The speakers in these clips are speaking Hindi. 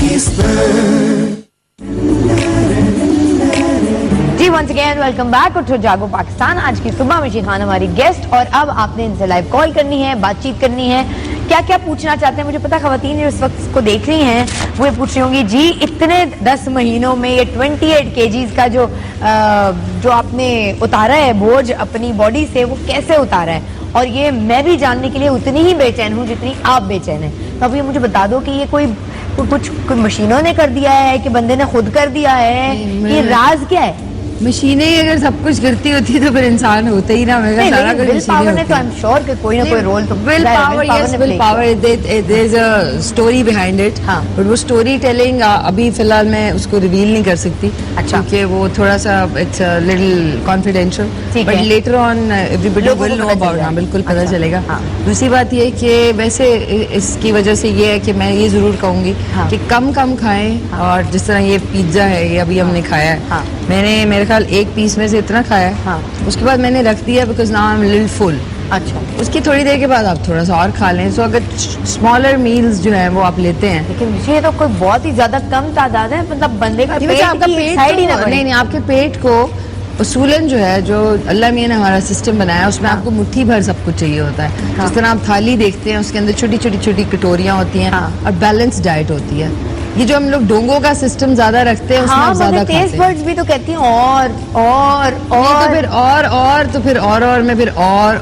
Ji once again welcome back to Jago Pakistan. आज की सुबह मिशी खान हमारी गेस्ट, और अब आपने इनसे लाइव कॉल करनी है, बातचीत करनी है। क्या क्या पूछना चाहते हैं मुझे पता, खवातीन जो इस वक्त इसको देख रही हैं वो पूछ रही होंगी जी इतने 10 महीनों में ये 28 kgs का जो आपने उतारा है बोझ अपनी बॉडी से, वो कैसे उतारा है? और ये मैं भी जानने के लिए उतनी ही बेचैन हूँ जितनी आप बेचैन हैं। तो अब ये मुझे बता दो कि ये कोई मशीनों ने कर दिया है कि बंदे ने खुद कर दिया है, ये राज क्या है? मशीनें ही अगर सब कुछ करती होती तो फिर इंसान होते ही ना। सारा विल पावर ने तो आई एम श्योर कि कोई ना कोई रोल तो will power, yes will power, there is a story behind it. But वो स्टोरी टेलिंग अभी फिलहाल मैं उसको रिवील नहीं कर सकती। अच्छा, क्योंकि वो थोड़ा सा it's a little confidential, but later on everybody will know about. हाँ बिल्कुल पता चलेगा। दूसरी बात ये कि वैसे इसकी वजह से ये है कि मैं ये जरूर कहूंगी कि कम खाएं। और जिस तरह ये पिज्जा है ये अभी हमने खाया है, मैंने मेरे ख्याल एक पीस में से इतना खाया है, उसके बाद मैंने रख दिया because now I am little full. अच्छा, उसकी थोड़ी देर के बाद आप थोड़ा सा और खा लें। सो अगर स्मॉलर मील्स जो है वो आप लेते हैं, लेकिन ये तो कोई बहुत ही ज्यादा कम तादाद है, मतलब बंदे का पेट आपका पेट साइड ही ना बढ़े। नहीं, आपके पेट को उसूलन जो है, जो अल्लाह मियां ने हमारा सिस्टम बनाया है, उसमें आपको मुट्ठी भर सब कुछ चाहिए होता है। जिस तरह आप थाली देखते हैं उसके अंदर छोटी छोटी कटोरियां होती हैं और बैलेंस डाइट होती है। ये जो हम लोग डोंगों का सिस्टम ज्यादा रखते हैं उसमें ज्यादा खाते हैं। टेस्ट बड्स भी तो कहती हैं और तो फिर और तो फिर और में फिर और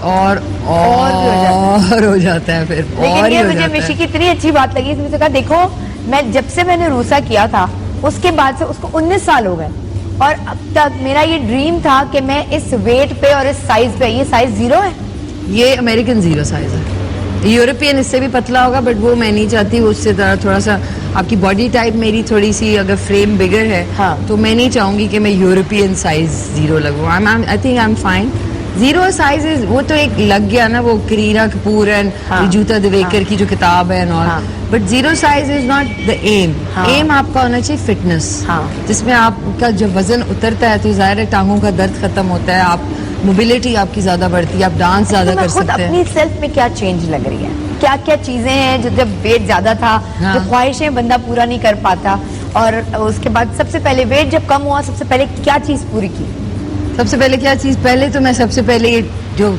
हो जाता है फिर। लेकिन ये मुझे मिशी की इतनी अच्छी बात लगी, इसमें से कहा देखो मैं जब से मैंने रूसा किया था उसके बाद से उसको 19 साल हो गए, और अब तक मेरा ये ड्रीम था कि मैं इस वेट पे और इस साइज पे, ये साइज 0 है, ये अमेरिकन 0 साइज है। यूरोपियन इससे भी पतला होगा, बट वो मैं नहीं चाहती। उससे थोड़ा सा आपकी बॉडी टाइप मेरी थोड़ी सी अगर फ्रेम बिगर है तो मैं नहीं चाहूंगी कि मैं यूरोपियन साइज 0 लगूं। I think I am fine. 0 size is वो तो एक लग गया ना, वो करीना कपूर एंड रिजुता दिवेकर की जो किताब है and all. But 0 size is not the aim. Aim आपका होना चाहिए फिटनेस, जिसमें आपका जब वजन उतरता है तो जाहिर है टांगों का दर्द खत्म होता है, आप मोबिलिटी आपकी ज्यादा बढ़ती है, आप डांस ज्यादा कर सकते हैं। अपनी सेल्फ में क्या चेंज लग रही है? क्या क्या चीजें हैं जो जब वेट ज्यादा था, जो ख्वाहिशें बंदा पूरा नहीं कर पाता, और उसके बाद सबसे पहले वेट जब कम हुआ सबसे पहले क्या चीज पूरी की? सबसे पहले क्या चीज? पहले तो मैं सबसे पहले ये जो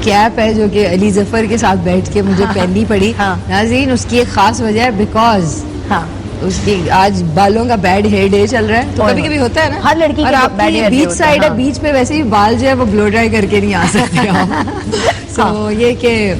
कैप है जो कि अली जफर के साथ बैठ के मुझे पहननी पड़ी, नाज़रीन उसकी एक खास वजह है बिकॉज उसकी आज बालों का बैड हेयर डे चल रहा है, तो कभी कभी होता है ना हर लड़की। और आपकी बीच साइड है, बीच पे वैसे ही बाल जो है वो ब्लो ड्राई करके नहीं आ सकते। सो ये कि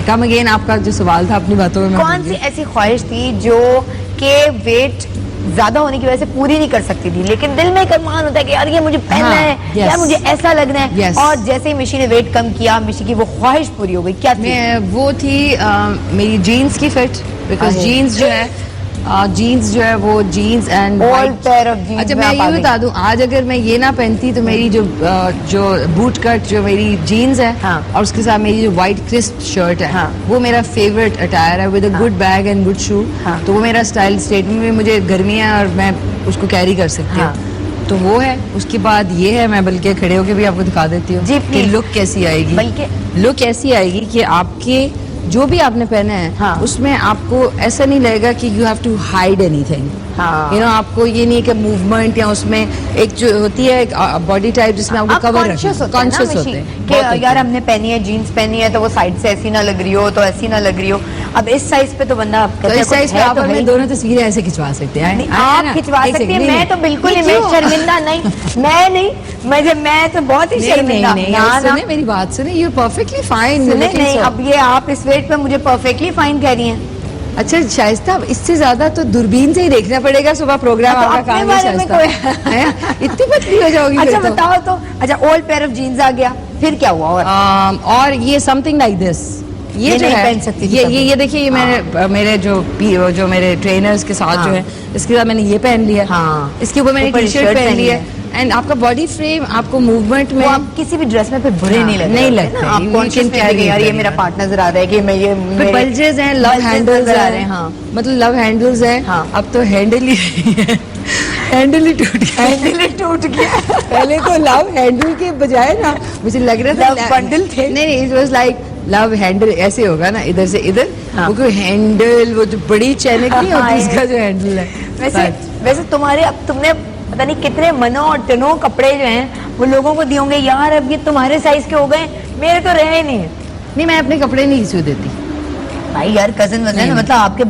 कम अगेन आपका जो सवाल था अपनी बातों में, कौन सी ऐसी ख्वाहिश थी जो के वेट ज्यादा होने की वजह से पूरी नहीं कर सकती थी, लेकिन दिल में एक अरमान होता है कि यार ये मुझे पहनना है, यार मुझे ऐसा लगना है, और जैसे ही मिशी ने वेट कम किया मिशी की वो ख्वाहिश पूरी हो गई? क्या थी? वो थी मेरी जीन्स की फिट, बिकॉज जीन्स जो है जीन्स जो है वो jeans and old pair of jeans. अच्छा मैं ये बता दूं, आज अगर मैं ये ना पहनती तो मेरी जो बूट कट जो मेरी जीन्स है और उसके साथ मेरी जो व्हाइट क्रिस्प शर्ट है वो मेरा फेवरेट अटायर है with a good bag and good shoe. तो वो मेरा स्टाइल स्टेटमेंट में, मुझे गर्मी है और मैं उसको कैरी कर सकती हूँ, तो वो है। उसके बाद ये है, मैं बल्कि खड़े होके भी आपको दिखा देती हूँ कि लुक कैसी आएगी। बल्कि लुक ऐसी आएगी कि आपके जो भी आपने पहना है उसमें आपको ऐसा नहीं लगेगा कि you have to hide anything. You know, आपको ये नहीं है कि मूवमेंट या उसमें एक जो होती है बॉडी टाइप जिसमें आपको कवर कॉन्शियस होते हैं कि यार हमने पहनी है जीन्स पहनी है तो वो साइड से ऐसी ना लग रही हो तो ऐसी ना लग रही हो। अब इस साइज पे तो बंदा इस साइज पे आप हमें दोनों तस्वीरें ऐसे खिंचवा सकते हैं। आप खिंचवा सकते हैं, मैं तो बिल्कुल नहीं, मैं शर्मिंदा नहीं, मैं तो बहुत ही शर्मिंदा। सुने मेरी बात, सुने, यू परफेक्टली फाइन। नहीं, अब ये आप इस वेट पे मुझे परफेक्टली फाइन कह रही हैं। अच्छा शाइस्ता, इससे ज्यादा तो दूरबीन से ही देखना पड़ेगा सुबह प्रोग्राम आपका काम है शाइस्ता। इतनी पतली हो जाओगी। अच्छा बताओ तो, अच्छा ओल्ड पेयर ऑफ जीन्स आ गया, फिर क्या हुआ? और ये समथिंग लाइक दिस, ये जो है पहन सकती ये देखिए, ये मैंने मेरे जो मेरे ट्रेनर्स के साथ जो है इसके साथ मैंने ये पहन लिया, इसके ऊपर मैंने टी शर्ट पहन ली है, एंड आपका बॉडी फ्रेम आपको मूवमेंट में आप किसी भी ड्रेस में फिर बुरे नहीं लगते। आप कॉन्शियस में कि यार ये मेरा पार्टनर नजर आ रहा है कि मैं ये बल्जेस हैं, लव हैंडल्स आ रहे हैं, मतलब लव हैंडल्स हैं। अब तो हैंडल ही हैंडल ही टूट गया। पहले तो लव हैंडल के बजाय ना मुझे लग रहा था बंडल थे। नहीं, it was like love handle ऐसे होगा ना, इधर से इधर, वो कोई हैंडल, वो जो बड़ी चैनक नहीं होती उसका जो हैंडल है। वैसे तुम्हारे, अब तुमने पता नहीं कितने मनो और टनों कपड़े जो हैं वो लोगों को दिए होंगे, यार अब ये तुम्हारे साइज के हो गए, मेरे तो रहे नहीं है। नहीं, मैं अपने कपड़े नहीं सिल देती भाई यार कजन वजन मतलब आपके,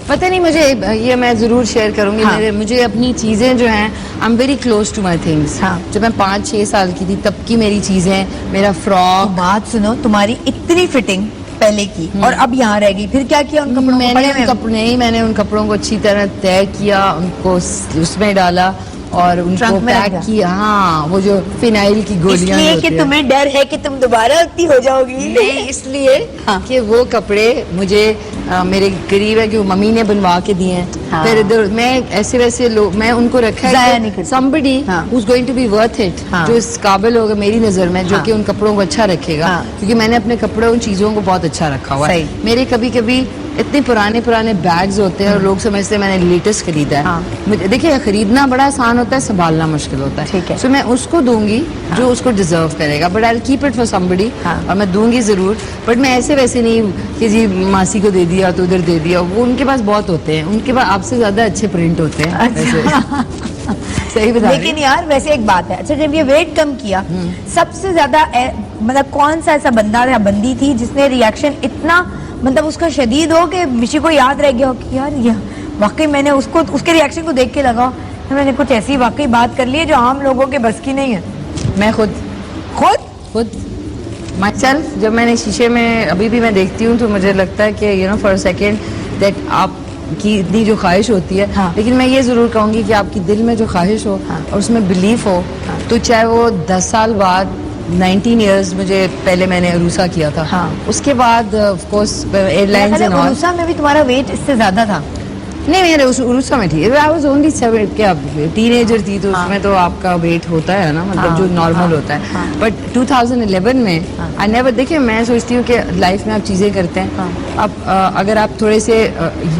पता नहीं मुझे, ये मैं जरूर शेयर करूंगी। मुझे अपनी चीजें जो हैं, I am very close to my things. जब मैं 5-6 साल की थी तब की मेरी चीजें, मेरा फ्रॉक। बात सुनो, तुम्हारी इतनी फिटिंग पहले की और अब यहाँ रह गई, फिर क्या किया उन कपड़ों मैंने उन कपड़ों को अच्छी तरह तय किया, उनको उसमें डाला और उनको पैक किया। हाँ, वो जो फिनाइल की गोलियां, इसलिए कि तुम्हें डर है कि तुम दोबारा उतनी हो जाओगी? नहीं, इसलिए कि वो कपड़े मुझे मेरे करीब है कि वो मम्मी ने बनवा के दिए हैं। फिर इधर मैं ऐसे वैसे लोग, मैं उनको रखा है somebody who's going to be worth it, जो इस काबिल होगा मेरी नजर में, जो कि उन कपड़ों को अच्छा रखेगा, क्योंकि मैंने अपने कपड़े, उन चीजों को बहुत अच्छा रखा हुआ है। मेरे कभी कभी इतने पुराने बैग्स होते हैं और लोग समझते हैं मैंने लेटेस्ट खरीदा है। देखिए, खरीदना बड़ा आसान होता है, संभालना मुश्किल होता है। ठीक है, तो मैं उसको दूंगी जो उसको डिजर्व करेगा, but I will keep it for somebody, और मैं दूंगी जरूर। बट मैं ऐसे वैसे नहीं कि जी मासी को दे दिया तो उधर दे दिया, वो उनके पास बहुत होते हैं, उनके पास आपसे ज्यादा अच्छे प्रिंट होते हैं। सही बता। लेकिन यार वैसे एक बात है, अच्छा जब ये वेट कम किया, सबसे ज्यादा मतलब कौन सा ऐसा बंदा या बंदी थी जिसने रिएक्शन इतना मतलब उसका शदीद हो कि मिशी को याद रह गया हो कि यार ये वाकई मैंने उसको, उसके रिएक्शन को देख के लगा तो मैंने कुछ ऐसी वाकई बात कर ली है जो आम लोगों के बस की नहीं है? मैं खुद माई सेल्फ, जब मैंने शीशे में, अभी भी मैं देखती हूँ तो मुझे लगता है कि you know for a second that आपकी इतनी जो ख्वाहिश होती है, लेकिन मैं ये जरूर कहूँगी कि आपकी दिल में जो ख्वाहिश हो और उसमें बिलीफ हो, तो चाहे वो 10 साल बाद, 19 years मुझे पहले मैंने अरूसा किया था, उसके बाद of course airlines and all. Aroosa में भी तुम्हारा वेट इससे ज्यादा था? नहीं, मेरे उरूसा में थी, आई वाज ओनली 7, क्या टीनेजर थी, तो उसमें तो आपका वेट होता है ना, मतलब जो नॉर्मल होता है। बट 2011 में आई नेवर, देखिए मैं सोचती हूँ कि लाइफ में आप चीजें करते हैं, अब अगर आप थोड़े से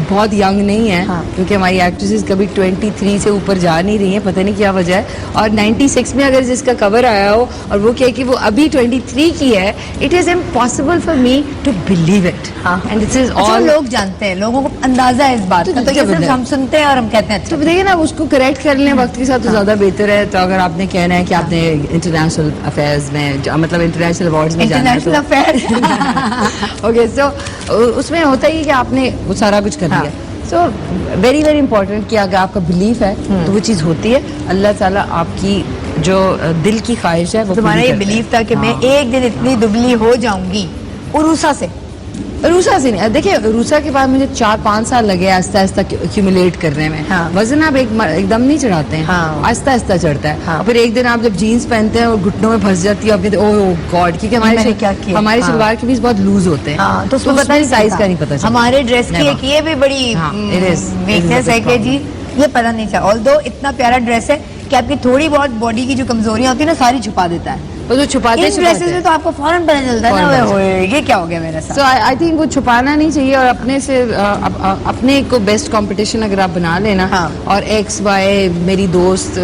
बहुत यंग नहीं है, क्योंकि हमारी एक्ट्रेसेस कभी 23 से ऊपर जा नहीं रही है, पता नहीं क्या वजह है, और 96 में अगर जिसका कवर आया हो और वो कहे कि वो अभी 23 की है, it is impossible for me to believe it, and this is all. लोग जानते हैं, लोगों को अंदाजा है इस बात का, तो हम सुनते हैं और हम कहते हैं। तो देखिए ना, उसको करेक्ट कर लें वक्त के साथ तो ज्यादा बेहतर है। तो अगर आपने कहना है कि आपने इंटरनेशनल अफेयर्स में, मतलब इंटरनेशनल अवार्ड्स में जाना है, इंटरनेशनल अफेयर्स ओके, सो उसमें होता ही कि आपने वो सारा कुछ कर लिया। सो वेरी वेरी इंपॉर्टेंट कि अगर आपका बिलीफ है तो वो चीज़ होती है। अल्लाह ताला आपकी जो दिल की ख्वाहिश है वो, तुम्हारा ये बिलीफ था कि मैं एक दिन इतनी दुबली हो जाऊंगी उरूसा से नहीं। देखिए, रूसा के बाद मुझे 4-5 साल लगे आहिस्ता आहिस्ता एक्यूमुलेट करने में। वजन आप एकदम नहीं चढ़ाते हैं, आहिस्ता आहिस्ता चढ़ता है। और फिर एक दिन आप जब जीन्स पहनते हैं और घुटनों में फंस जाती है, आप कहते हैं ओह गॉड, क्योंकि हमारे शलवार के पीस बहुत लूज होते हैं, तो उसको पता नहीं, साइज का नहीं पता चलता। हमारे ड्रेस की ये भी बड़ी वीकनेस है कि जी ये पता नहीं चला, ऑल्दो इतना प्यारा ड्रेस है कि आपकी थोड़ी बहुत बॉडी की जो कमजोरियां होती है ना, सारी छुपा देता है। वो छुपाते हैं ड्रेसेस में तो आपको फौरन पता चलता है ना ये क्या हो गया मेरे साथ। सो आई थिंक वो छुपाना नहीं चाहिए, और अपने से अपने को बेस्ट कंपटीशन अगर आप बना लेना, और एक्स वाई मेरी दोस्त,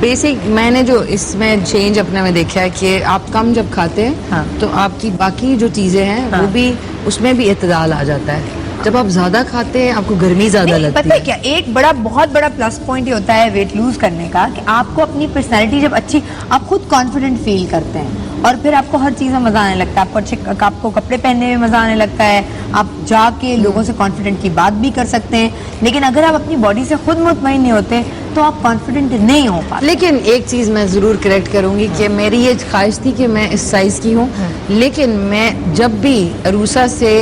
बेसिक मैंने जो इसमें चेंज अपने में देखा है कि आप कम जब खाते हैं तो आपकी बाकी जो चीजें हैं वो भी, उसमें भी इत्तेदाल आ जाता है। जब आप ज्यादा खाते हैं आपको गर्मी ज्यादा लगती है। पता है क्या, एक बहुत बड़ा प्लस पॉइंट ये होता है वेट लूज करने का कि आपको अपनी पर्सनैलिटी जब अच्छी, आप खुद कॉन्फिडेंट फील करते हैं और फिर आपको हर चीज़ में मजा आने लगता है, आपको कपड़े पहनने में मजा आने लगता है, आप जाके लोगों से कॉन्फिडेंट की बात भी कर सकते हैं। लेकिन अगर आप अपनी बॉडी से खुद मुतमईन नहीं होते तो आप कॉन्फिडेंट नहीं हो पाते। लेकिन एक चीज मैं जरूर करेक्ट करूंगी कि मेरी ये ख्वाहिश थी कि मैं इस साइज की हूँ, लेकिन मैं जब भी अरूसा से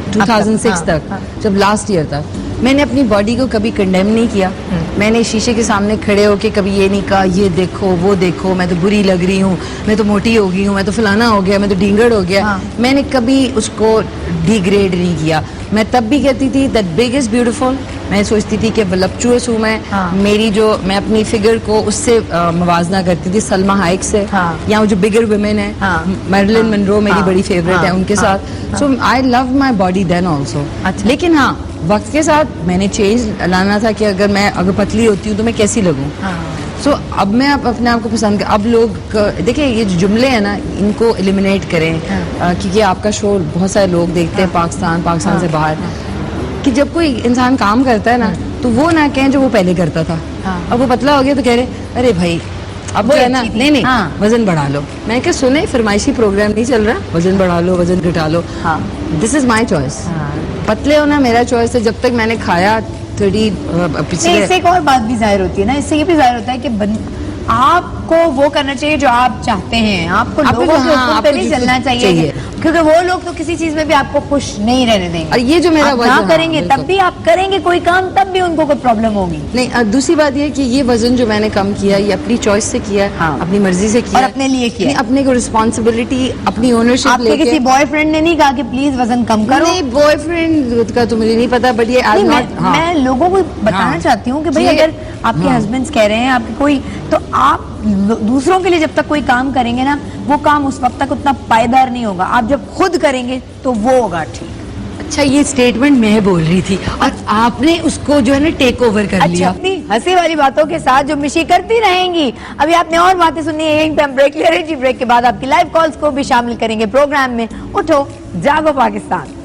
2006 तक, जब लास्ट ईयर तक, मैंने अपनी बॉडी को कभी कंडेम नहीं किया। मैंने शीशे के सामने खड़े होके कभी ये नहीं कहा ये देखो वो देखो, मैं तो बुरी लग रही हूँ, मैं तो मोटी हो गई हूँ, मैं तो फलाना हो गया, मैं तो ढींगड़ हो गया। मैंने कभी उसको डिग्रेड नहीं किया। मैं तब भी कहती थी दैट बिग इज ब्यूटीफुल। मैं सोचती थी कि वलपचुअस हूँ मैं, मेरी जो, मैं अपनी फिगर को उससे मवाजना करती थी सलमा हाइक से, या जो बिगर वुमेन है, मैरिलिन मनरो मेरी बड़ी फेवरेट है, उनके साथ। So I love my body then also. लेकिन हाँ, वक्त के साथ मैंने चेंज लाना था कि अगर पतली होती हूँ तो मैं कैसी लगूं। सो अब मैं अपने आप को पसंद अब लोग देखिए ये जो जुमले हैं ना इनको एलिमिनेट करें क्योंकि आपका शो बहुत सारे लोग देखते हैं पाकिस्तान से बाहर कि जब कोई इंसान काम करता है ना तो वो ना कहें जो वो पहले करता था। अब वो पतला हो गया तो कह रहे अरे भाई अब जो है ना नहीं वजन बढ़ा लो। मैंने कहा सुने फरमाइशी प्रोग्राम नहीं चल रहा, वजन बढ़ा लो वजन घटा लो। This is my choice. पतले होना मेरा चॉइस है। जब तक मैंने खाया 30 पिछले इससे एक और बात भी जाहिर होती है ना, इससे ये भी जाहिर होता है कि आपको वो करना चाहिए जो आप चाहते हैं। आपको लोगों के हुक्म पे नहीं चलना चाहिए क्योंकि वो लोग तो किसी चीज में भी आपको खुश नहीं रहने देंगे। और ये जो मेरा वजन ना करेंगे तब भी आप करेंगे कोई काम तब भी उनको कोई प्रॉब्लम होगी। नहीं दूसरी बात ये कि ये वजन जो मैंने कम किया ये अपनी चॉइस से किया है, अपनी मर्जी से किया और अपने लिए किया, अपने को रिस्पॉन्सिबिलिटी अपनी ओनरशिप आपके किसी बॉयफ्रेंड ने नहीं कहा कि प्लीज वजन कम करो? नहीं बॉयफ्रेंड का तो मुझे नहीं पता बट ये मैं लोगों को बताना चाहती हूँ कि भाई अगर आपके हस्बैंड्स कह रहे हैं आपके कोई तो आप दूसरों के लिए जब तक कोई काम करेंगे ना वो काम उस वक्त तक उतना पायदार नहीं होगा। आप जब खुद करेंगे तो वो होगा ठीक। अच्छा ये स्टेटमेंट मैं बोल रही थी और आपने उसको जो है ना टेक ओवर कर लिया। अपनी हंसी वाली बातों के साथ जो मिशी करती रहेंगी। अभी आपने और बातें सुननी है, यहीं पे हम ब्रेक ले रहे हैं। ब्रेक के बाद आपकी लाइव कॉल्स को भी शामिल करेंगे प्रोग्राम में। उठो जागो पाकिस्तान।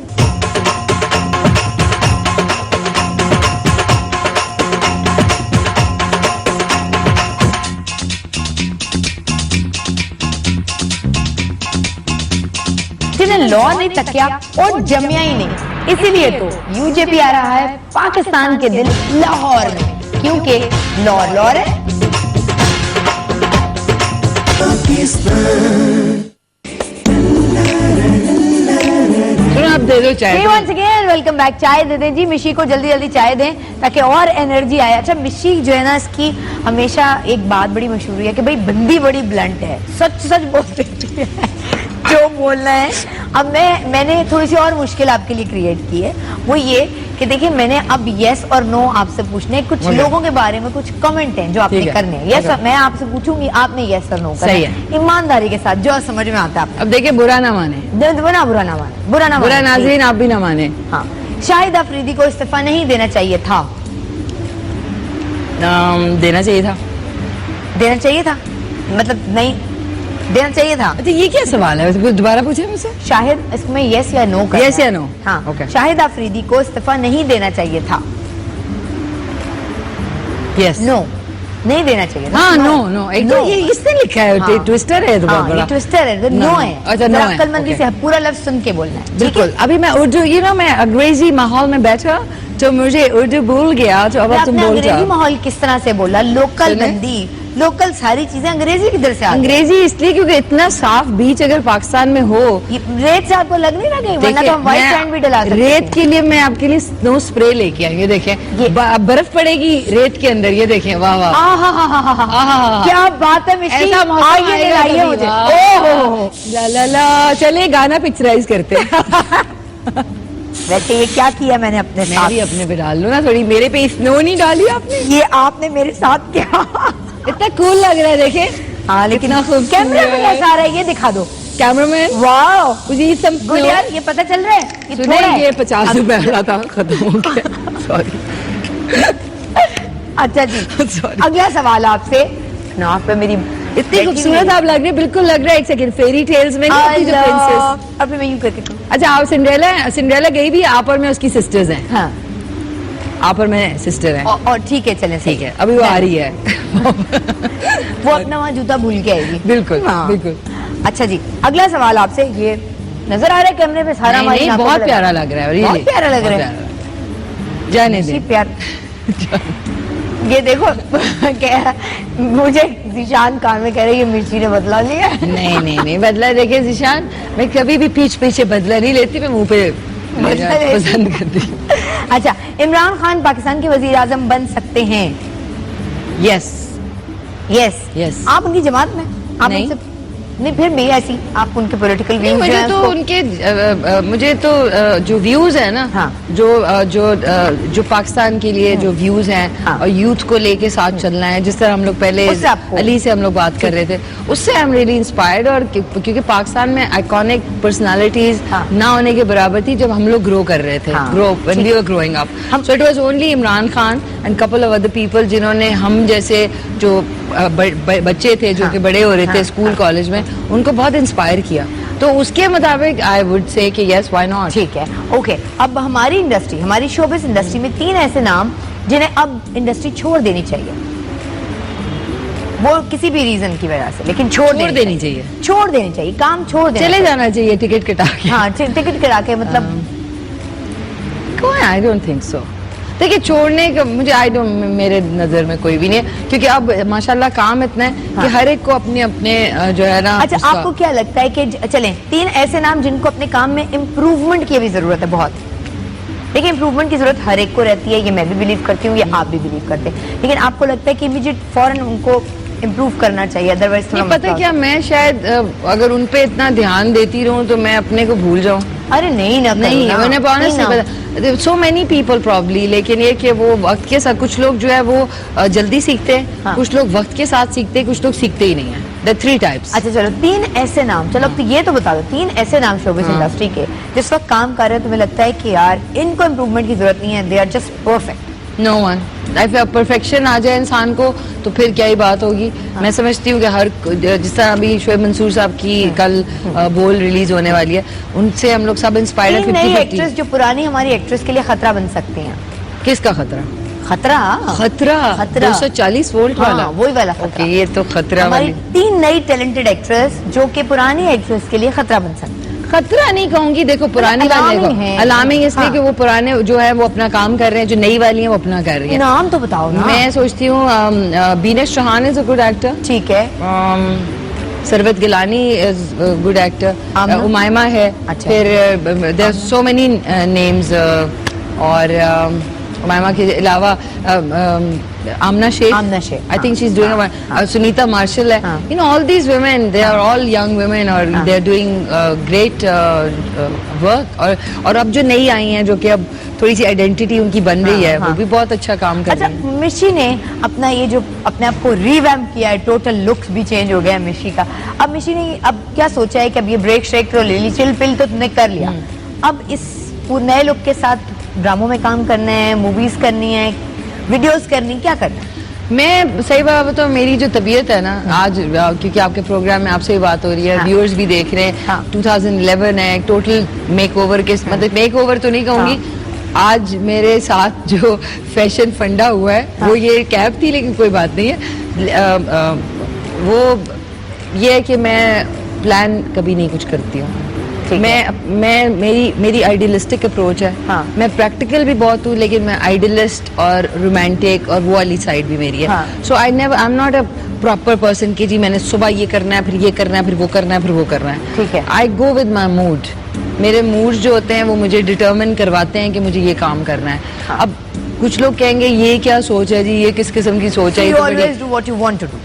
लॉ नहीं तकिया और जमिया ही नहीं, इसीलिए तो यूजेपी आ रहा है पाकिस्तान के दिल लाहौर में, क्योंकि लाहौर है। आप दे दो चाय। Once again welcome back. चाय दे दें जी, मिशी को जल्दी जल्दी चाय दें ताकि और एनर्जी आए। अच्छा मिशी जो है ना इसकी हमेशा एक बात बड़ी मशहूर है कि भाई बंदी बड़ी ब्लंट है, सच सच बोलती है जो बोलना है। अब मैंने थोड़ी सी और मुश्किल आपके लिए क्रिएट की है, वो ये कि देखिए मैंने अब यस और नो आपसे पूछने कुछ लोगों के बारे में कुछ कमेंट हैं जो आपने करने हैं। यस मैं आपसे पूछूंगी, आपने यस और नो करना है ईमानदारी के साथ जो समझ में आता है। अब देखिए बुरा ना माने, बुरा नाज़रीन आप भी ना माने। हाँ, शाहिद अफरीदी को इस्तीफा नहीं देना चाहिए था। देना चाहिए था मतलब नहीं देना चाहिए था। अच्छा ये क्या सवाल है, दोबारा पूछे मुझसे। शाहिद इसमें यस या नो करना है। यस या नो। हाँ okay. शाहिद अफरीदी को इस्तीफा नहीं देना चाहिए था। यस नो नहीं देना चाहिए था। हाँ नो ये इसने लिखा है, ट्विस्टर है तो बहुत बड़ा ट्विस्टर है, नो है। अच्छा नो है, अक्लमंदी से पूरा लफ्ज सुन के बोलना है। बिल्कुल। अभी मैं उर्दू मैं अंग्रेजी माहौल में बैठा तो मुझे उर्दू भूल गया तो अब तुम बोल अंग्रेजी माहौल किस तरह से बोला? लोकल बंदी, लोकल सारी चीजें अंग्रेजी किधर से आ गई? अंग्रेजी इसलिए क्योंकि इतना साफ बीच अगर पाकिस्तान में हो। रेत से आपको लग नहीं रहा? वरना तो हम व्हाइट सैंड भी डला सकते। रेत के लिए मैं आपके लिए स्नो स्प्रे लेके आई। ये देखें बर्फ पड़ेगी रेत के अंदर। ये देखें वाह वाह क्या बात है मिशी, आइए लाइए मुझे। ओहो ला चले गाना पिक्चराइज करते वैसे ये क्या किया मैंने अपने साथ? भी अपने पे डाल लो ना थोड़ी, मेरे पे स्नो नहीं डाली आपने। ये आपने मेरे साथ क्या? इतना कूल लग रहा है देखे। हाँ लेकिन कैमरे में कैसा आ रहा है ये दिखा दो। कैमरामैन वाओ मुझे सब गुड यार, ये पता चल रहा है ये 50 रुपए वाला था, खत्म हो गया। सॉरी। अच्छा जी अगला सवाल आपसे ना, आप पे मेरी इतनी खूबसूरत आप लग रही है, बिल्कुल लग रहा है एक सेकंड फेरी टेल्स में नहीं, जो प्रिंसेस। अभी मैं यूं करके कहूं। अच्छा आप सिंड्रेला गई भी, आप और मैं उसकी सिस्टर्स हैं। हाँ आप और मैं सिस्टर हैं। और ठीक है चले ठीक है, अभी वो आ रही है। वो अपना वहाँ जूता भूल के आएगी। बिल्कुल बिल्कुल। अच्छा जी अगला सवाल आपसे, ये नजर आ रहा है कैमरे पे सारा? नहीं, बहुत प्यारा लग रहा है, बहुत प्यारा लग रहा है। जाने दे प्यार। ये देखो मुझे जिशान कान में कह रहे ये मिर्ची ने बदला लिया। नहीं बदला। देखिए जिशान मैं कभी भी पीछे बदला नहीं लेती, मैं मुंह पे पसंद करती। अच्छा इमरान खान पाकिस्तान के वजीर आजम बन सकते हैं? यस। आप उनकी जमात में? आप नहीं फिर भी ऐसी आप उनके पॉलिटिकल व्यूज मुझे तो उनके मुझे तो जो व्यूज है ना, हाँ। जो पाकिस्तान के लिए जो व्यूज हैं, हाँ। और यूथ को लेके साथ चलना है, जिस तरह हम लोग पहले अली से हम लोग बात कर रहे थे, उससे आई एम रियली इंस्पायर्ड। और क्योंकि पाकिस्तान में आइकॉनिक पर्सनालिटीज ना होने के बराबर थी जब हम लोग ग्रो कर रहे थे, when we were growing up. So it was only Imran Khan and couple of other people जिन्होंने हम जैसे जो बच्चे थे जो कि बड़े हो रहे थे स्कूल कॉलेज में, उनको बहुत इंस्पायर किया। तो उसके मुताबिक आई वुड से कि यस व्हाई नॉट। ठीक है, ओके। अब हमारी इंडस्ट्री, हमारी शोबिस इंडस्ट्री में 3 ऐसे नाम जिन्हें अब इंडस्ट्री छोड़ देनी चाहिए, वो किसी भी रीजन की वजह से, लेकिन छोड़ देनी चाहिए, छोड़ देनी चाहिए, काम छोड़ देना, चले जाना चाहिए टिकट कटा के। हाँ, टिकट कटा के, मतलब आई डोंट थिंक सो। देखिए छोड़ने का मुझे मेरे नजर में कोई भी नहीं है, क्योंकि अब माशाल्लाह काम इतना है कि हर एक को अपने अपने जो है ना। अच्छा, आपको क्या लगता है कि चलें 3 ऐसे नाम जिनको अपने काम में इम्प्रूवमेंट की भी जरूरत है बहुत। देखिए इम्प्रूवमेंट की जरूरत हर एक को रहती है, ये मैं भी बिलीव करती हूँ, ये आप भी बिलीव करते हैं, लेकिन आपको लगता है कि इमीडिएट फौरन उनको इम्प्रूव करना चाहिए, अदरवाइज पता है क्या, मैं शायद अगर उन पे इतना ध्यान देती रहूं तो मैं अपने को भूल जाऊं। अरे नहीं ना, नहीं, मैंने ऑनेस्टली पता सो मेनी पीपल प्रॉब्ली, लेकिन ये कि वो वक्त के साथ, कुछ लोग जो है वो जल्दी सीखते हैं, हाँ। कुछ लोग वक्त के साथ सीखते हैं, कुछ लोग सीखते ही नहीं है। The 3 types. अच्छा चलो 3 ऐसे नाम, चलो अब तो ये तो बता दो 3 ऐसे नाम शोबिस इंडस्ट्री के जिस वक्त काम कर रहे हो तुम्हें लगता है कि यार इनको इम्प्रूवमेंट की जरूरत नहीं है, they are just perfect. No one. Perfection आ जाए इंसान को तो फिर क्या ही बात होगी। मैं समझती हूँ कि हर, जिस तरह अभी शोएब मंसूर साहब की कल बोल रिलीज होने वाली है, उनसे हम लोग सब इंस्पायर्ड हैं। 3 नई एक्ट्रेस जो पुरानी हमारी एक्ट्रेस के लिए खतरा बन सकती हैं। किसका खतरा? खतरा 240 वोल्ट वाला, वही वाला खतरा। ये तो खतरा हमारी वाली 3 नई टैलेंटेड एक्ट्रेस जो कि पुरानी एक्ट्रेस के लिए खतरा बन सकती है। खतरा नहीं कहूंगी, देखो पुरानी वाली अलार्मिंग इसलिए कि वो पुराने जो है वो अपना काम कर रहे हैं, जो नई वाली है वो अपना कर रही है। नाम तो बताओ ना। मैं सोचती हूँ Beenish Chauhan is a good actor. ठीक है। Sarwat Gilani is good actor. Umaima है। अच्छा। फिर देयर सो मेनी नेम्स, और उमायमा के अलावा Amna Sheikh, I think she's doing Sunita Marshall है, you know all these women, they are all young women और they are doing great work। और अब जो नई आई हैं जो कि अब थोड़ी सी आइडेंटिटी उनकी बन रही है, वो भी बहुत अच्छा काम कर रही है। अच्छा, मिशी ने अपना ये जो अपने आप को रिवैम्प किया है, टोटल लुक्स भी चेंज हो गया है मिशी का। अब मिशी ने अब क्या सोचा है कि अब ये ब्रेक श्रेक तो ले ली, चिल पिल तो तुमने कर लिया, अब इस नए लुक के साथ ड्रामों में काम करना है, मूवीज करनी है, वीडियोस करनी, क्या करना है? मैं सही बात बताऊं, मेरी जो तबीयत है ना आज, क्योंकि आपके प्रोग्राम में आपसे ही बात हो रही है, व्यूअर्स भी देख रहे हैं, 2011 है, टोटल मेकओवर के, मतलब मेकओवर तो नहीं कहूंगी, आज मेरे साथ जो फैशन फंडा हुआ है वो ये कैप थी, लेकिन कोई बात नहीं है। वो ये है कि मैं प्लान कभी नहीं कुछ करती हूँ। मेरी आइडियलिस्टिक अप्रोच है। मैं प्रैक्टिकल भी बहुत हूँ, लेकिन मैं आइडियलिस्ट और रोमांटिक और वो वाली साइड भी मेरी है। So I am not a proper person कि जी मैंने सुबह ये करना है, फिर ये करना है, फिर वो करना है, फिर वो करना है। ठीक है। आई गो विद माई मूड। मेरे मूड जो होते हैं वो मुझे डिटर्मिन करवाते हैं कि मुझे ये काम करना है। अब कुछ लोग कहेंगे ये क्या सोच है जी, ये किस किस्म की सोच है।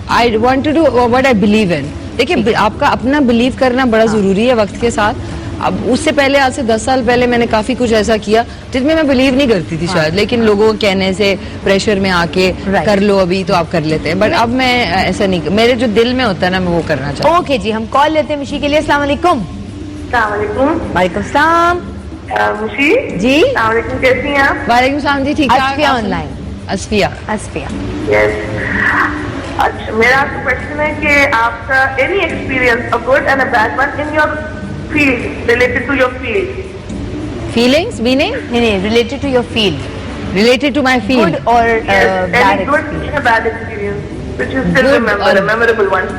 I want to do what I believe in. देखिए आपका अपना बिलीव करना बड़ा जरूरी है वक्त के साथ। अब उससे पहले, आज से 10 साल पहले मैंने काफी कुछ ऐसा किया जिसमें मैं बिलीव नहीं करती थी शायद, लेकिन लोगों के कहने से प्रेशर में आके कर लो अभी तो आप कर लेते हैं, बट अब मैं ऐसा नहीं, मेरे जो दिल में होता है ना मैं वो करना चाहती हूँ। ओके जी, हम कॉल लेते हैं मिशी के लिए। अस्सलाम वालेकुम। वालेकुम सलाम। मुशी जी कैसी हैं आप? वालेकुम सलाम जी, ठीक ठाक। असफिया ऑनलाइन। असफिया यस। अच्छा, मेरा आपसे क्वेश्चन है कि आपका any experience, a good and a bad one, in your field, related to your field? Feelings meaning? नहीं, related to your field. Related to my field. Good or yes, bad any good experience? and a bad experience, which you still Good remember, a memorable one.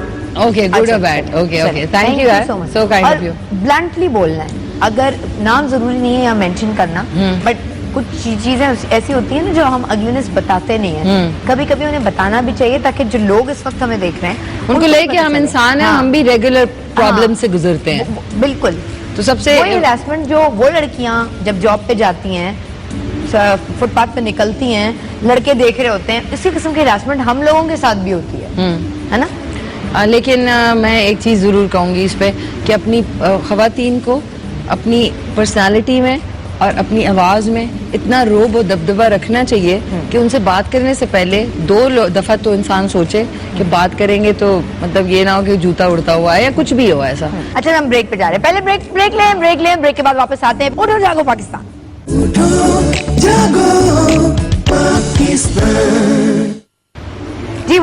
Okay, good or bad. Okay. Thank you so much. So kind of you. Bluntly बोलना है, अगर नाम जरूरी नहीं है या मेंशन करना, बट कुछ चीजें ऐसी होती है ना जो हम अगले बताते नहीं है, कभी कभी उन्हें बताना भी चाहिए ताकि जो लोग इस वक्त हमें देख रहे हैं उनको लेके हम इंसान हैं, हम भी रेगुलर प्रॉब्लम से गुजरते हैं। बिल्कुल। तो सबसे वही हरासमेंट जो वो लड़कियां जब जॉब पे जाती हैं, फुटपाथ पे निकलती हैं, लड़के देख रहे होते हैं, इसी किस्म की हरासमेंट हम लोगों के साथ भी होती है ना। लेकिन मैं एक चीज जरूर कहूंगी इस पे कि अपनी खवातीन को अपनी पर्सनालिटी में और अपनी आवाज में इतना रोब और दबदबा रखना चाहिए कि उनसे बात करने से पहले 2 दफा तो इंसान सोचे कि बात करेंगे तो मतलब ये ना हो कि जूता उड़ता हुआ है या कुछ भी हो ऐसा। अच्छा, हम ब्रेक पे जा रहे हैं, पहले ब्रेक लें, ब्रेक के बाद वापस आते हैं। उठो जागो Pakistan.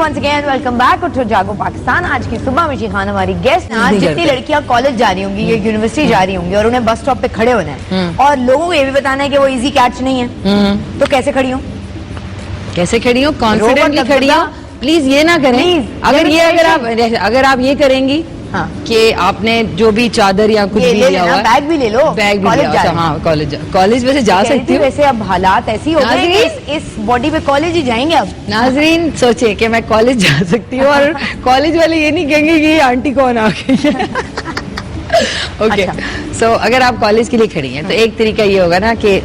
once again welcome back to जागो पाकिस्तान। आज की सुबह मिशी खान हमारी गेस्ट। आज जितनी लड़कियां कॉलेज जा रही होंगी, ये यूनिवर्सिटी जा रही होंगी और उन्हें बस स्टॉप पे खड़े होना है और लोगों को ये भी बताना है कि वो इजी कैच नहीं है, तो कैसे खड़ी हो? कैसे खड़ी हो? कॉन्फिडेंटली खड़ी हो। प्लीज ये ना करें। अगर आप ये करेंगी कि आपने जो भी चादर या कुछ भी लिया हुआ है, बैग भी ले लो, बैग भी लिया। अच्छा हाँ, कॉलेज वैसे जा सकती हूँ। वैसे अब हालात ऐसी हो गए कि इस बॉडी पे कॉलेज ही जाएंगे अब। नाजरीन सोचे कि मैं कॉलेज जा सकती हूँ और कॉलेज वाले ये नहीं कहेंगे कि ये आंटी कौन आ गई है। ओके, सो अगर आप कॉलेज के लिए खड़ी हैं तो एक तरीका ये होगा ना कि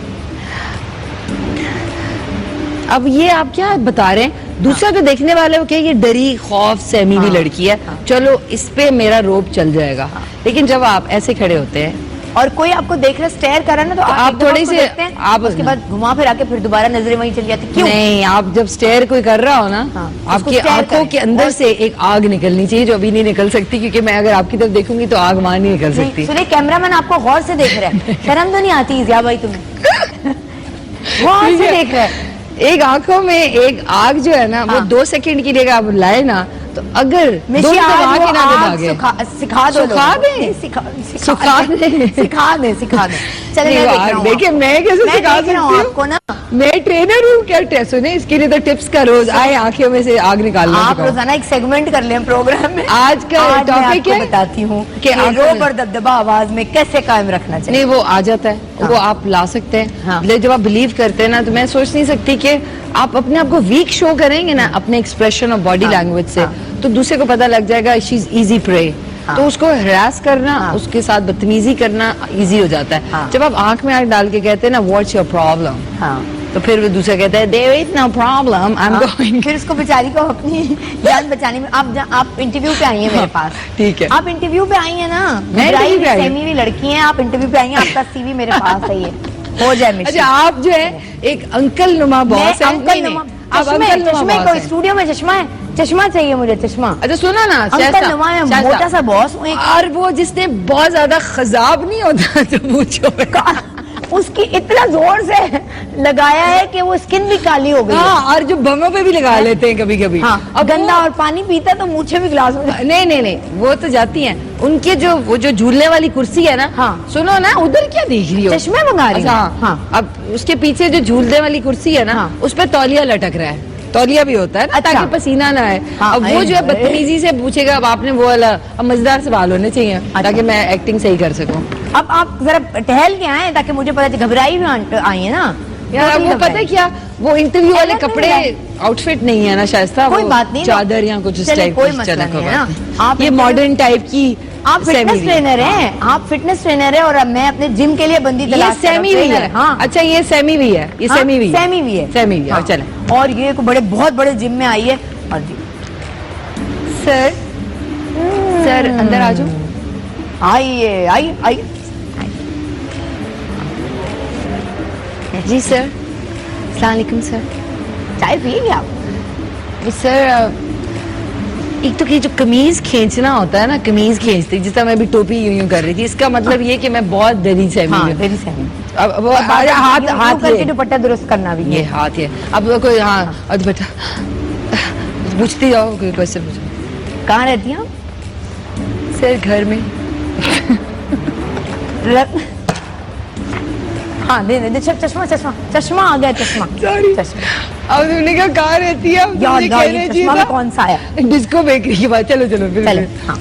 अब ये आप क्या बता रहे हैं, दूसरा तो देखने वाले हो कि ये डरी खौफ सहमी हुई लड़की है, चलो इस पे मेरा रोब चल जाएगा। लेकिन जब आप ऐसे खड़े होते हैं और कोई आपको देख रहा स्टेयर कर रहा है ना, तो आप थोड़ी सी आप उसके बाद घुमा फिर आके फिर दोबारा नजरें वहीं चली जाती। क्यों नहीं? आप जब स्टेयर कोई कर रहा हो ना, आपकी आंखों के अंदर से एक आग निकलनी चाहिए जो अभी नहीं निकल सकती, क्योंकि मैं अगर आपकी तरफ देखूंगी तो आग वहां नहीं निकल सकती। सुनिए, कैमरामैन आपको गौर से देख रहा है, शर्म तो नहीं आती जिया भाई तुम्हें? गौर से देख रहा है। एक आंखों में एक आग जो है ना, वो 2 सेकंड के लिए आप लाए ना, तो अगर सिखा दो, सिखा दे। चलिए देखिए मैं कैसे सिखा सकती हूँ आपको ना, मैं ट्रेनर हूँ क्या? सुने, इसके लिए तो टिप्स का रोज आए आंखों में से आग निकालना। आप रोजाना एक सेगमेंट कर लें प्रोग्राम में। आज का टॉपिक है, बताती हूँ कि रोब और दबदबा आवाज में कैसे कायम रखना चाहिए। नहीं, वो आ जाता है, वो आप ला सकते हैं। जब आप बिलीव करते हैं ना, तो मैं सोच नहीं सकती कि आप अपने आप को वीक शो करेंगे ना अपने एक्सप्रेशन और बॉडी लैंग्वेज से, तो दूसरे को पता लग जाएगा शी इज इजी प्रे। तो उसको हरास करना, उसके साथ बदतमीजी करना इजी हो जाता है। जब आप आंख में आंख डाल के कहते हैं ना व्हाट्स योर प्रॉब्लम, तो फिर वो दूसरा कहता है there is no problem, I am going. फिर उसको बेचारी को अपनी जान बचाने में आप इंटरव्यू पे आई हैं मेरे पास। ठीक है, आप इंटरव्यू पे आई हैं ना, सेमी लड़की हैं, आप इंटरव्यू पे आई हैं, आपका सीवी मेरे पास है, ये हो जाए। अच्छा, आप जो है एक अंकल नुमा बॉस है। चश्मे को स्टूडियो में चश्मा है, चश्मा चाहिए मुझे, चश्मा। अच्छा सुना ना, अंकल नुमा है, मोटा सा बॉस हूँ, और वो जिसने बहुत ज्यादा खजाब नहीं होता तो पूछो उसकी इतना जोर से लगाया है कि वो स्किन भी काली हो गई। हाँ, और जो बमों पे भी लगा लेते हैं कभी कभी। और गंदा और पानी पीता तो मुझे भी गिलास में। नहीं, वो तो जाती हैं। उनके वो जो झूलने वाली कुर्सी है ना, सुनो ना, उधर क्या देख रही हो? चश्मे मंगा रही है। अब उसके पीछे जो झूलने वाली कुर्सी है ना, उस पर तौलिया लटक रहा है। तौलिया भी होता है ना, ताकि पसीना ना आए। अब वो जो है बदतमीजी से पूछेगा, अब आपने वो वाला, अब मजेदार सवाल होने चाहिए ताकि मैं एक्टिंग सही कर सकूं। अब आप जरा टहल के आए ताकि मुझे पता चले, घबराई भी आई है ना यार। वो पता है क्या, वो इंटरव्यू वाले कपड़े आउटफिट नहीं है ना शायस्ता, कोई बात नहीं, चादर या कुछ इस टाइप कोई मसला नहीं है ना। आप ये मॉडर्न टाइप की, आप फिटनेस ट्रेनर हैं, आप फिटनेस ट्रेनर है, और अब मैं अपने जिम के लिए बंदी तलाश कर रहा हूं। सेमी भी है। हाँ, अच्छा ये सेमी भी है, ये सेमी भी है। चले, और ये बहुत बड़े जिम में आई है। और जी सर अंदर आ जाओ। आइए आइए। जी सर, अस्सलाम वालेकुम सर। चाय पिएंगे आप? सर एक तो ये जो कमीज खींचना होता है ना, कमीज खींचती, जिस तरह मैं भी टोपी यूं कर रही थी, इसका मतलब ये कि मैं बहुत दरी सहमी हूं। अब हाथ करके दुपट्टा दुरुस्त करना भी ये हाथ है। अब कोई दुपट्टा पूछती जाओ, कोई क्वेश्चन पूछो। कहाँ रहती हैं आप? सर घर में। हाँ दे चश्मा आ गया, चश्मा। अब तुमने कहा कहाँ रहती है? चश्मा में कौन सा है? डिस्को बेकरी की बात। चलो फिर। हाँ।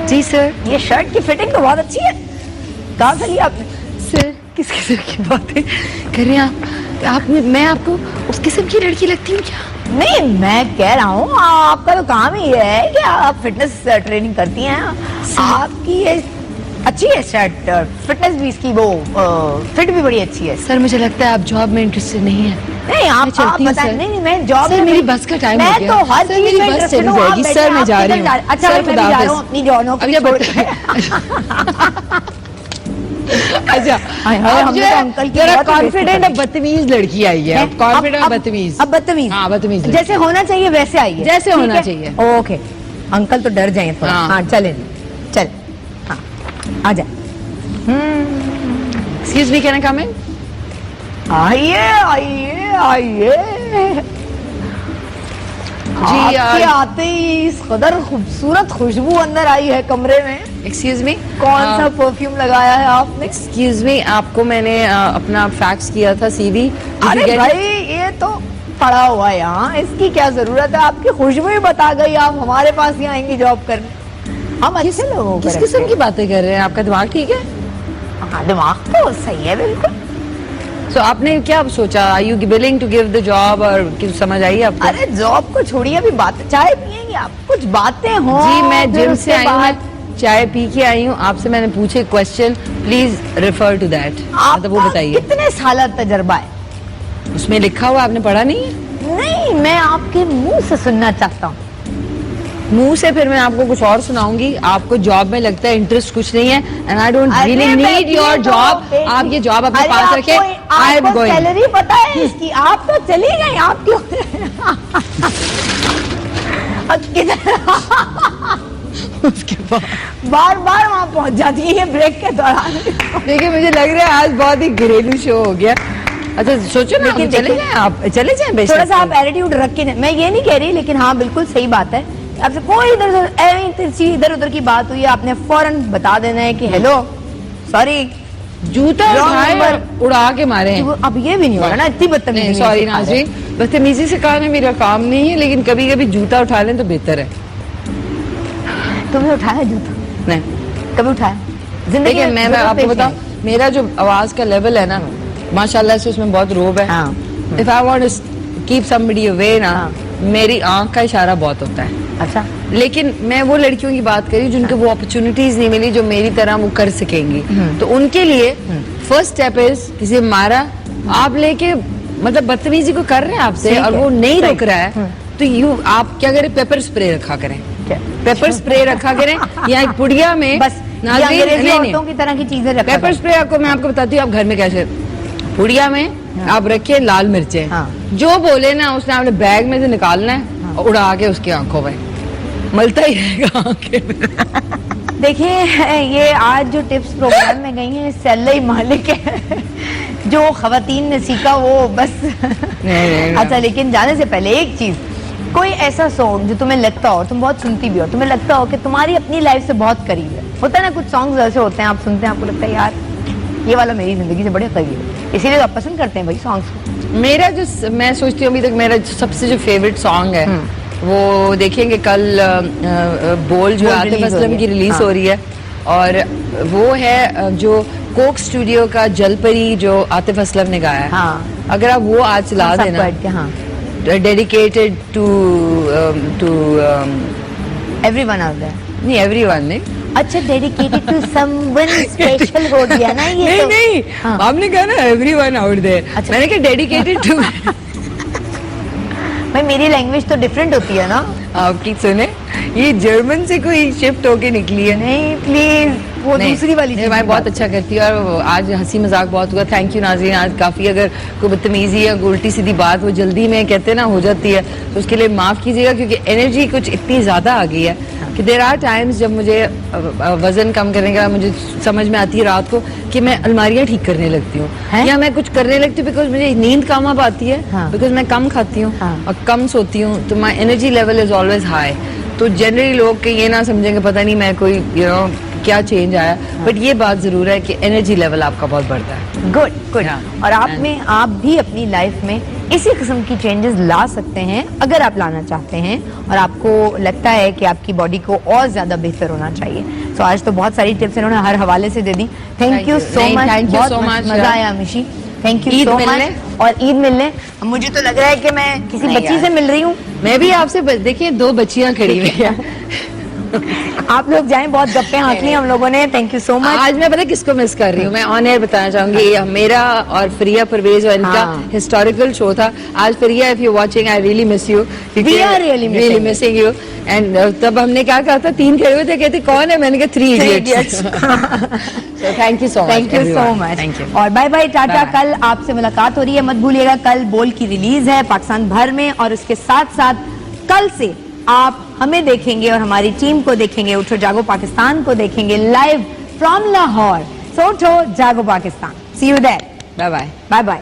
जी सर, ये शर्ट की फिटिंग तो बहुत अच्छी है, कहाँ से लिया आपने? सर किस किस्म की बातें कर रहे हैं आप? मैं आपको उस किस्म की लड़की लगती हूँ क्या? नहीं, मैं कह रहा हूँ आपका तो काम ही है कि आप फिटनेस ट्रेनिंग करती हैं। आपकी ये अच्छी है शर्ट, फिटनेस भी इसकी वो फिट भी बड़ी अच्छी है। सर मुझे लगता है आप जॉब में इंटरेस्टेड नहीं है। नहीं, आप बताएं। नहीं, मैं जॉब में, मेरी बस का टाइम हो गया। मैं तो हर चीज में इंटरेस्टेड हूं। सर मैं जा रही हूँ। अच्छा, मैं जा रहा हूँ अपनी जॉनों को छोड़ के। अच्छा, अंकल की जरा कॉन्फिडेंट और बदतमीज लड़की आई है। कॉन्फिडेंट बदतमीज। अब बदतमीज, हाँ बदतमीज, जैसे होना चाहिए वैसे आई है, जैसे होना चाहिए। ओके, अंकल तो डर जाए थोड़ा। हाँ चले, चल, हाँ आ जाए। Excuse me, can I come in? आइए आइए आइए। जी, आपके आते ही इस कदर खूबसूरत खुशबू अंदर आई है कमरे में। एक्सक्यूज मी, कौन सा परफ्यूम लगाया है आपने? एक्सक्यूज मी, आपको मैंने अपना फैक्स किया था CV। अरे भाई ये तो पड़ा हुआ है यहाँ, इसकी क्या जरूरत है? आपकी खुशबू ही बता गई, आप हमारे पास ही आएंगी जॉब करने। हम अच्छे लोगों को किस किस्म की बातें कर रहे हैं? आपका दिमाग ठीक है? हाँ, दिमाग तो सही है बिल्कुल। So, आपने क्या सोचा? Are you willing to give the job? और कुछ समझ आई आपको? अरे जॉब को छोड़िए, अभी बातें, चाय पियेंगे आप? कुछ बातें हो जी, मैं फिर जिम उसके से आई हूँ, बाद मैं चाय पी के आई हूँ। आपसे मैंने पूछे question, please refer to that. मतलब वो आपका बताइए, कितने साल तजर्बा है? उसमें लिखा हुआ आपने पढ़ा नहीं है? नहीं, मैं आपके मुंह से सुनना चाहता हूँ। मुंह से फिर मैं आपको कुछ और सुनाऊंगी। आपको जॉब में लगता है इंटरेस्ट कुछ नहीं है, एंड आई डोंट अरे रियली नीड बैठिए योर तो, जॉब। बैठिए। आप ये जॉब अपने अरे पास रखें। आई एम आपको गोइंग। सैलरी पता है इसकी? आप तो चली गई, आप क्यों? उसके बाद बार बार वहां पहुंच जाती है ये ब्रेक के दौरान। देखिए, मुझे लग रहा है आज बहुत ही घरेलू शो हो गया। अच्छा सोचो ना, लेकिन चले जाएं, आप चले जाएं बेशक। थोड़ा सा आप एटीट्यूड रख के, मैं ये नहीं कह रही, लेकिन हाँ बिल्कुल सही बात है। आपसे कोई इधर उधर की बात हुई है, आपने फौरन बता देना है कि हेलो सॉरी, जूता Wrong उठाए number। और उड़ा के मारे हैं। अब ये भी नहीं हो रहा ना, इतनी बदतमीजी। सॉरी नाज़रीन, बदतमीजी से कहना मेरा काम नहीं है, लेकिन कभी कभी जूता उठा लें तो बेहतर है। तुमने उठाया जूता? नहीं, कभी उठाया जिंदगी देखिए में? मैं जरूरत आपको पेश बताऊं, मेरा जो आवाज का लेवल है ना, माशाल्लाह से उसमें बहुत रोब है। हाँ। If I want to keep somebody away ना, हाँ। मेरी आंख का इशारा बहुत होता है। अच्छा, लेकिन मैं वो लड़कियों की बात करी जिनको वो अपॉर्चुनिटीज नहीं मिली जो मेरी तरह वो कर सकेंगी, तो उनके लिए फर्स्ट स्टेप इज किसी ने मारा, आप लेके मतलब बदतमीजी को कर रहे हैं आपसे ठीक और है, वो नहीं सही। रुक रहा है, तो आप क्या करें, पेपर स्प्रे रखा करें। पेपर स्प्रे रखा करें या एक पुड़िया में, बस नाज़रीन, अंग्रेजी नहीं, औरतों की तरह की चीजें रखा पेपर स्प्रे आपको मैं आपको बताती हूँ, आप घर में कैसे, पुड़िया में आप रखिए लाल मिर्चें, हाँ। जो बोले ना उसने आपने बैग में से निकालना है और उड़ा के उसकी आंखों में मलता ही रहेगा आंखें में। देखिए, ये आज जो टिप्स प्रोग्राम में गई हैं, सल्लई मालिक है जो खवातीन ने सीखा वो बस। नहीं। अच्छा, लेकिन जाने से पहले एक चीज, कोई ऐसा सॉन्ग जो तुम्हें लगता हो, तुम बहुत सुनती भी हो, तुम्हें लगता हो कि तुम्हारी अपनी लाइफ से बहुत करीब है। होता है ना, कुछ सॉन्ग्स ऐसे होते हैं आप सुनते हैं, आपको लगता है यार ये वाला मेरी जिंदगी से बड़े करीब है, इसीलिए तो आप पसंद करते हैं भाई सॉन्ग्स को। मेरा जो, मैं सोचती हूँ अभी तक मेरा सबसे जो फेवरेट सॉन्ग है वो देखेंगे कल बोल जो आतिफ असलम की रिलीज हो रही है, और वो है जो कोक स्टूडियो का जलपरी जो आतिफ असलम ने गाया है। हाँ। अगर आप वो आज चला सब देना, बैठ के, हाँ, dedicated to everyone out there. नहीं एवरीवन नहीं, अच्छा, डेडिकेटेड टू समवन स्पेशल हो गया ना ये। नहीं तो नहीं, हाँ। आपने कहा ना एवरीवन आउट देयर, अच्छा। मैंने कहा डेडिकेटेड टू। भाई मेरी लैंग्वेज तो डिफरेंट होती है ना। आपकी सुने, ये जर्मन से कोई शिफ्ट होके निकली है। नहीं प्लीज, वो नहीं, दूसरी वाली नहीं, चीज़ मैं की बहुत बात। अच्छा करती हूँ और आज हंसी मजाक बहुत हुआ। थैंक यू नाज़रीन, आज काफी अगर कोई बदतमीजी या उल्टी सीधी बात वो जल्दी में कहते ना हो जाती है तो उसके लिए माफ कीजिएगा, क्योंकि एनर्जी कुछ इतनी ज्यादा आ गई है कि देर आर टाइम्स जब मुझे वजन कम करने का मुझे समझ में आती है रात को कि मैं अलमारियां ठीक करने लगती हूँ या मैं कुछ करने लगती हूँ, बिकॉज मुझे नींद कम अब आती है, बिकॉज मैं कम खाती हूँ और कम सोती हूँ, तो my energy level is always high. तो जनरली लोग के ये ना समझेंगे पता नहीं मैं कोई क्या चेंज आया, बट ये बात जरूर है कि एनर्जी लेवल आपका बहुत बढ़ता है। Good good. और आप भी अपनी लाइफ में इसी किस्म की चेंजेस ला सकते हैं अगर आप लाना चाहते हैं और आपको लगता है कि आपकी बॉडी को और ज्यादा बेहतर होना चाहिए। तो आज तो बहुत सारी टिप्स इन्होंने हर हवाले से दे दी। थैंक यू सो मच, बहुत मजा आया मिशी, थैंक यू सो मच। और ईद मिलने, मुझे तो लग रहा है कि मैं किसी बच्ची से मिल रही हूँ। मैं भी आपसे देखिए 2 बच्चियां खड़ी हुई हैं। आप लोग जाएं, बहुत गप्पे हाँक ली हम लोगों ने। Thank you so much. आज मैं पता किसको मिस कर रही हूँ, मैं ऑन एयर बताना चाहूंगी, मेरा और फरिया परवेज और इनका हिस्टोरिकल शो था आज। Fariya, if you watching, I really miss you, we are really missing you. And तब हमने क्या कहा था, 3 खड़े हुए थे, कहते कौन है, मैंने कहा 3 idiots. Thank you so much, thank you so much, thank you और बाय बाय, टाटा। कल आपसे मुलाकात हो रही है, मत भूलिएगा, कल बोल की रिलीज है पाकिस्तान भर में, और उसके साथ साथ कल से आप हमें देखेंगे और हमारी टीम को देखेंगे, उठो जागो पाकिस्तान को देखेंगे लाइव फ्रॉम लाहौर। सो उठो जागो Pakistan, see you there, bye bye bye bye.